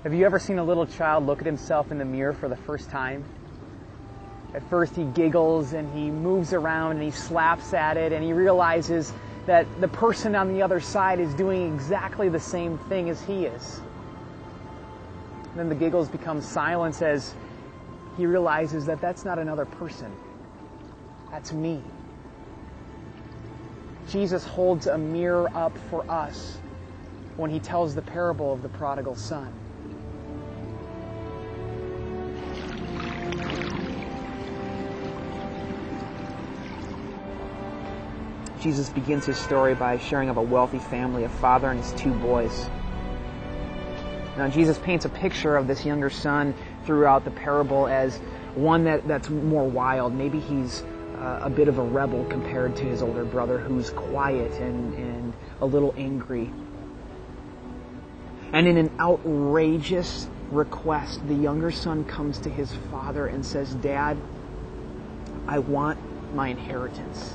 Have you ever seen a little child look at himself in the mirror for the first time? At first he giggles and he moves around and he slaps at it and he realizes that the person on the other side is doing exactly the same thing as he is. And then the giggles become silence as he realizes that that's not another person. That's me. Jesus holds a mirror up for us when he tells the parable of the prodigal son. Jesus begins his story by sharing of a wealthy family, a father and his two boys. Now, Jesus paints a picture of this younger son throughout the parable as one that's more wild. Maybe he's a bit of a rebel compared to his older brother, who's quiet and a little angry. And in an outrageous request, the younger son comes to his father and says, "Dad, I want my inheritance."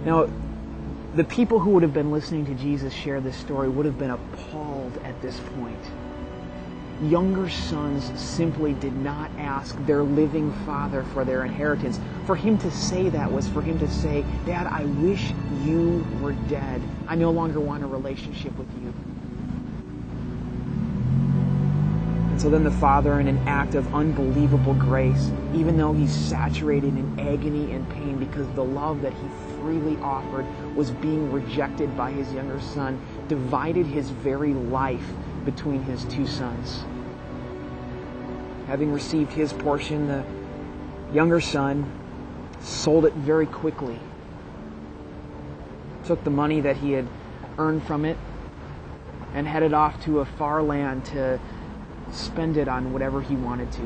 Now, the people who would have been listening to Jesus share this story would have been appalled at this point. Younger sons simply did not ask their living father for their inheritance. For him to say that was for him to say, "Dad, I wish you were dead. I no longer want a relationship with you." And so then the father, in an act of unbelievable grace, even though he's saturated in agony and pain because the love that he freely offered was being rejected by his younger son, divided his very life between his two sons. Having received his portion, the younger son sold it very quickly. Took the money that he had earned from it and headed off to a far land to spend it on whatever he wanted to.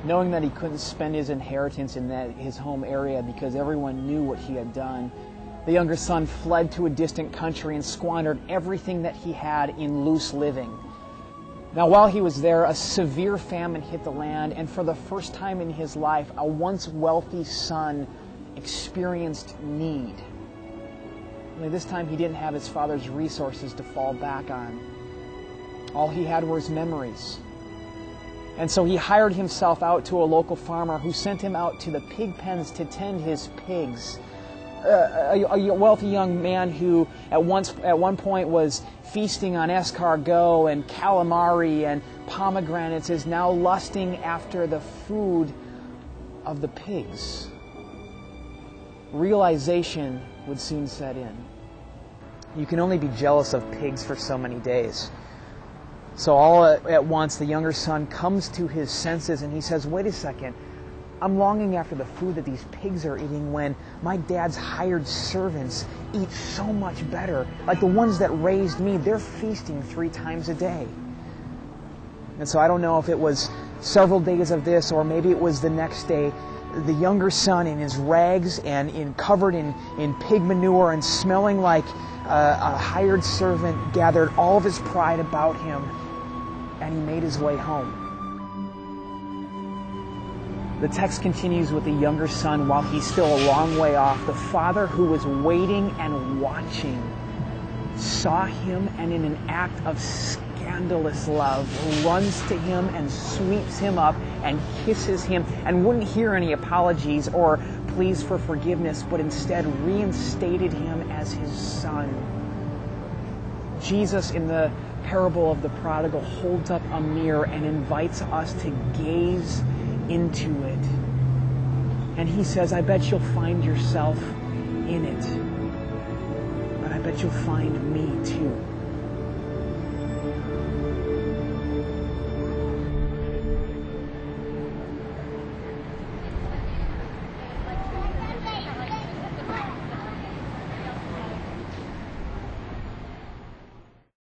Knowing that he couldn't spend his inheritance in his home area because everyone knew what he had done, the younger son fled to a distant country and squandered everything that he had in loose living. Now, while he was there, a severe famine hit the land, and for the first time in his life, a once wealthy son experienced need. Only this time he didn't have his father's resources to fall back on. All he had were his memories. And so he hired himself out to a local farmer who sent him out to the pig pens to tend his pigs. A wealthy young man who at one point was feasting on escargot and calamari and pomegranates is now lusting after the food of the pigs. Realization would soon set in. You can only be jealous of pigs for so many days. So all at once, the younger son comes to his senses and he says, "Wait a second, I'm longing after the food that these pigs are eating when my dad's hired servants eat so much better. Like the ones that raised me, they're feasting 3 times a day." And so I don't know if it was several days of this or maybe it was the next day. The younger son, in his rags and covered in pig manure and smelling like a hired servant, gathered all of his pride about him and he made his way home. The text continues with the younger son while he's still a long way off. The father, who was waiting and watching, saw him and in an act of scandalous love runs to him and sweeps him up and kisses him and wouldn't hear any apologies or pleas for forgiveness, but instead reinstated him as his son. Jesus, in the parable of the prodigal, holds up a mirror and invites us to gaze into it. And he says, "I bet you'll find yourself in it, but I bet you'll find me too."